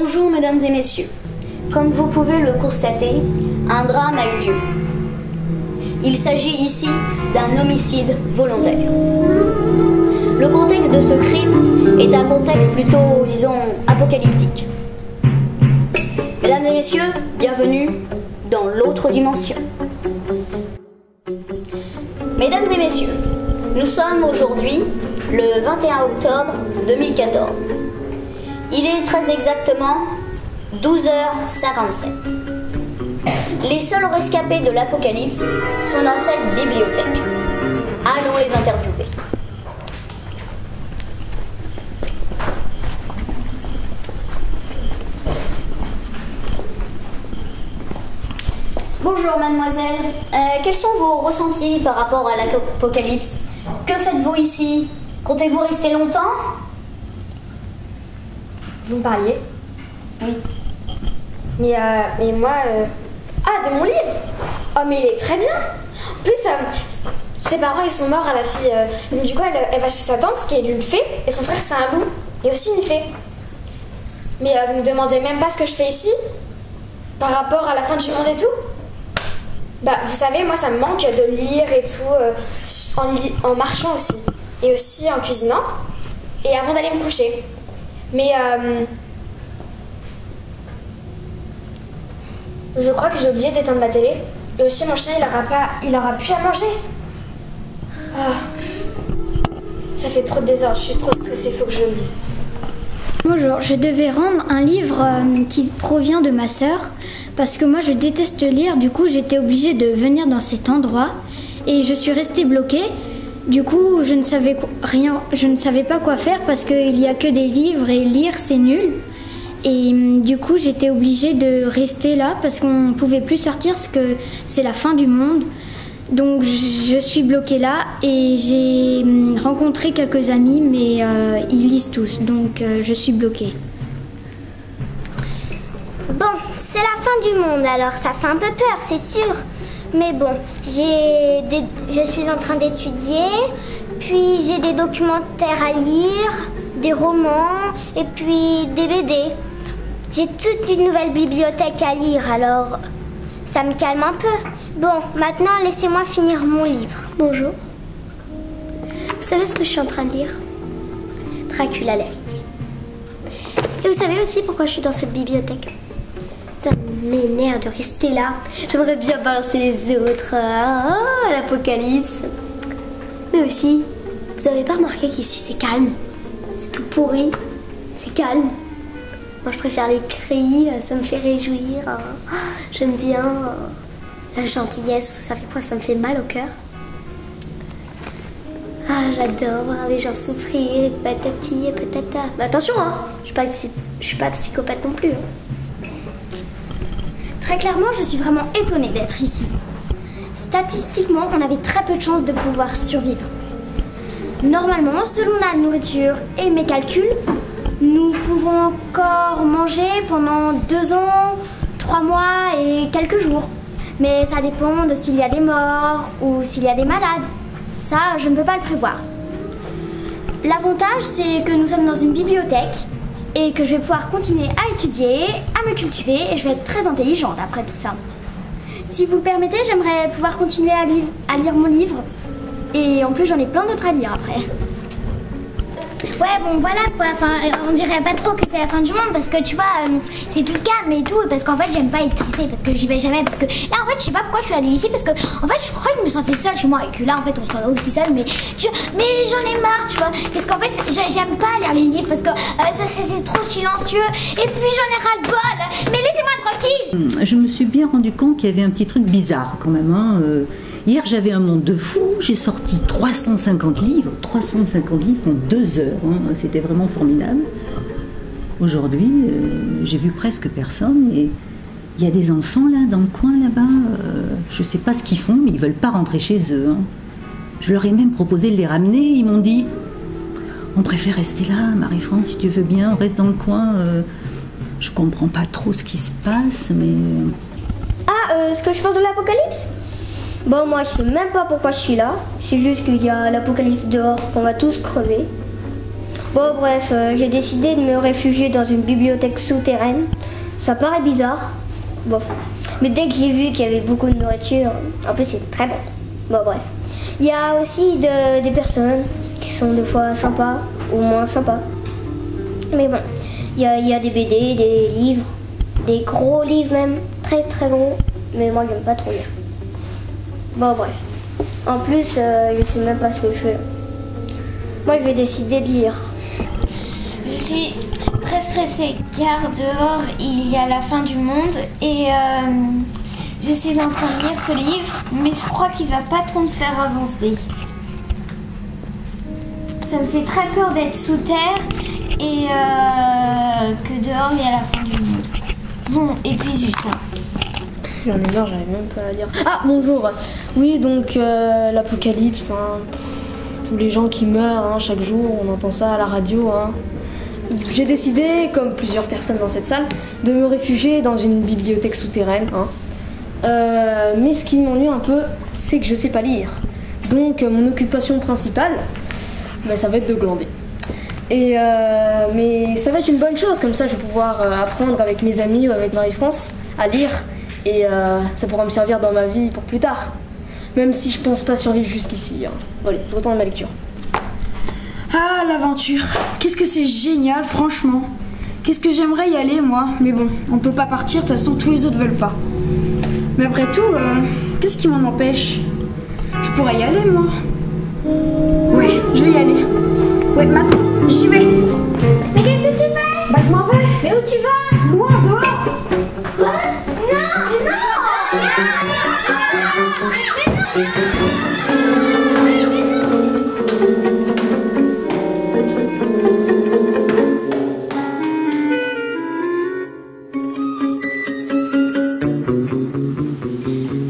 Bonjour mesdames et messieurs. Comme vous pouvez le constater, un drame a eu lieu. Il s'agit ici d'un homicide volontaire. Le contexte de ce crime est un contexte plutôt, disons, apocalyptique. Mesdames et messieurs, bienvenue dans l'autre dimension. Mesdames et messieurs, nous sommes aujourd'hui le 21 octobre 2014. Il est très exactement 12h57. Les seuls rescapés de l'apocalypse sont dans cette bibliothèque. Allons les interviewer. Bonjour mademoiselle, quels sont vos ressentis par rapport à l'apocalypse? Que faites-vous ici? Comptez-vous rester longtemps? Vous me parliez? Oui. Mais moi... Ah, de mon livre? Oh, mais il est très bien. En plus, ses parents, ils sont morts à la fille. Donc du coup, elle va chez sa tante, qui est une fée, et son frère, c'est un loup, et aussi une fée. Mais vous me demandez même pas ce que je fais ici? Par rapport à la fin du monde et tout? Bah, vous savez, moi, ça me manque de lire et tout, en marchant aussi. Et aussi en cuisinant, et avant d'aller me coucher. Mais je crois que j'ai oublié d'éteindre ma télé. Et aussi mon chien il aura plus à manger. Ah. Ça fait trop de désordre, je suis trop stressée, faut que je le dise. Bonjour, je devais rendre un livre qui provient de ma sœur parce que moi je déteste lire, du coup j'étais obligée de venir dans cet endroit et je suis restée bloquée. Du coup, je ne savais pas quoi faire parce qu'il n'y a que des livres et lire, c'est nul. Et du coup, j'étais obligée de rester là parce qu'on ne pouvait plus sortir parce que c'est la fin du monde. Donc, je suis bloquée là et j'ai rencontré quelques amis, mais ils lisent tous, donc je suis bloquée. Bon, c'est la fin du monde, alors ça fait un peu peur, c'est sûr. Mais bon, je suis en train d'étudier, puis j'ai des documentaires à lire, des romans et puis des BD. J'ai toute une nouvelle bibliothèque à lire, alors ça me calme un peu. Bon, maintenant laissez-moi finir mon livre. Bonjour. Vous savez ce que je suis en train de lire? Dracula l'héritier. Et vous savez aussi pourquoi je suis dans cette bibliothèque? Ça m'énerve de rester là. J'aimerais bien balancer les autres. L'apocalypse. Mais aussi, vous avez pas remarqué qu'ici c'est calme? C'est tout pourri. C'est calme. Moi je préfère les cris, ça me fait réjouir. J'aime bien la gentillesse. Vous savez quoi, ça me fait mal au cœur. Ah, j'adore voir les gens souffrir, patati et patata. Mais attention, hein, je suis pas psychopathe non plus. Très clairement, je suis vraiment étonnée d'être ici. Statistiquement, on avait très peu de chances de pouvoir survivre. Normalement, selon la nourriture et mes calculs, nous pouvons encore manger pendant 2 ans, 3 mois et quelques jours. Mais ça dépend de s'il y a des morts ou s'il y a des malades. Ça, je ne peux pas le prévoir. L'avantage, c'est que nous sommes dans une bibliothèque et que je vais pouvoir continuer à étudier, à me cultiver et je vais être très intelligente après tout ça. Si vous le permettez, j'aimerais pouvoir continuer à lire mon livre et en plus j'en ai plein d'autres à lire après. Ouais, bon, voilà quoi. Enfin, on dirait pas trop que c'est la fin du monde parce que tu vois, c'est tout calme et tout. Parce qu'en fait, j'aime pas être ici parce que j'y vais jamais. Parce que là, en fait, je sais pas pourquoi je suis allée ici. Parce que en fait, je crois que je me sentais seule chez moi et que là, en fait, on se sent aussi seule. Mais j'en ai marre, tu vois. Parce qu'en fait, j'aime pas lire les livres parce que c'est trop silencieux. Et puis, j'en ai ras-le-bol. Mais laissez-moi tranquille. Je me suis bien rendu compte qu'il y avait un petit truc bizarre quand même. Hier, j'avais un monde de fou. J'ai sorti 350 livres en 2 heures. C'était vraiment formidable. Aujourd'hui, j'ai vu presque personne. Et il y a des enfants là, dans le coin là-bas. Je ne sais pas ce qu'ils font, mais ils ne veulent pas rentrer chez eux. Je leur ai même proposé de les ramener. Ils m'ont dit, on préfère rester là, Marie-France, si tu veux bien. On reste dans le coin. Je comprends pas trop ce qui se passe, mais... Ce que je pense de l'apocalypse? Bon, moi, je sais même pas pourquoi je suis là. C'est juste qu'il y a l'apocalypse dehors, qu'on va tous crever. Bon, bref, j'ai décidé de me réfugier dans une bibliothèque souterraine. Ça paraît bizarre, bof. Mais dès que j'ai vu qu'il y avait beaucoup de nourriture, en plus c'est très bon. Bon, bref. Il y a aussi des personnes qui sont des fois sympas ou moins sympas. Mais bon, il y a des BD, des livres, des gros livres même, très très gros. Mais moi j'aime pas trop lire. Bon, bref. En plus, je sais même pas ce que je fais. Moi je vais décider de lire. Je suis très stressée car dehors il y a la fin du monde et je suis en train de lire ce livre, mais je crois qu'il va pas trop me faire avancer. Ça me fait très peur d'être sous terre et que dehors il y a la fin du monde. Bon, et puis zut. J'en ai marre, j'arrive même pas à dire. Ah, bonjour. Oui, donc l'apocalypse, hein. Tous les gens qui meurent, hein, chaque jour, on entend ça à la radio. Hein. J'ai décidé, comme plusieurs personnes dans cette salle, de me réfugier dans une bibliothèque souterraine. Hein. Mais ce qui m'ennuie un peu, c'est que je sais pas lire. Donc mon occupation principale, ça va être de glander. Mais ça va être une bonne chose, comme ça je vais pouvoir apprendre avec mes amis ou avec Marie-France à lire. Et ça pourra me servir dans ma vie pour plus tard. Même si je pense pas survivre jusqu'ici. Hein. Allez, je retourne à ma lecture. Ah, l'aventure. Qu'est-ce que c'est génial, franchement. Qu'est-ce que j'aimerais y aller, moi. Mais bon, on peut pas partir, de toute façon, tous les autres veulent pas. Mais après tout, qu'est-ce qui m'en empêche? Je pourrais y aller, moi. Oui, je vais y aller. Ouais, maintenant, j'y vais. Mais qu'est-ce que tu fais? Bah, je m'en vais. Mais où tu vas? Loin, dehors. Quoi? Non, non.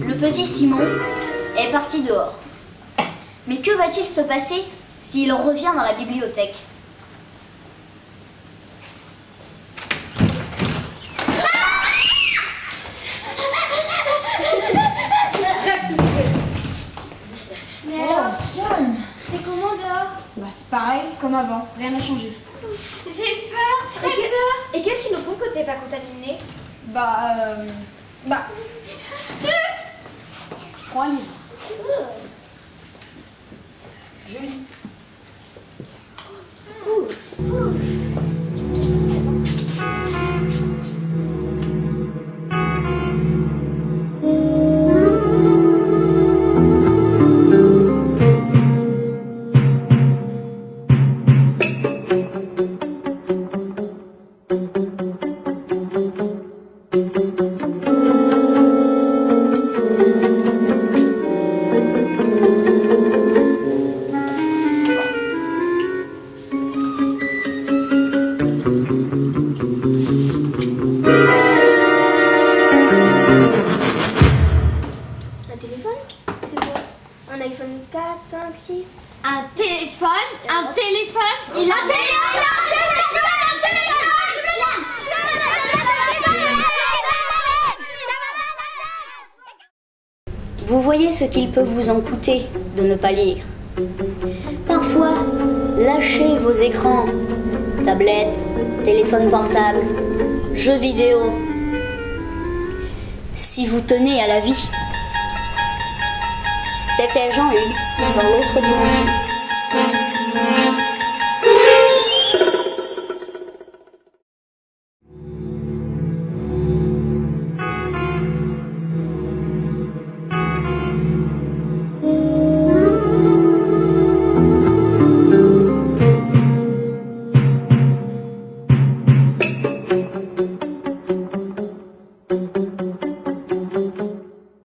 Le petit Simon est parti dehors. Mais que va-t-il se passer s'il revient dans la bibliothèque? C'est comment dehors? Bah, c'est pareil, comme avant. Rien n'a changé. J'ai peur, très peur. Et qu'est-ce qui nous prouve que t'es pas contaminé? Je prends un livre. Je lis. Un téléphone? C'est quoi? Un iPhone 4, 5, 6? Un téléphone, un téléphone, il a un téléphone. Vous voyez ce qu'il peut vous en coûter de ne pas lire. Parfois, lâchez vos écrans, tablettes, téléphones portables, jeux vidéo. Si vous tenez à la vie. C'était Jean-Hugues dans l'autre dimension.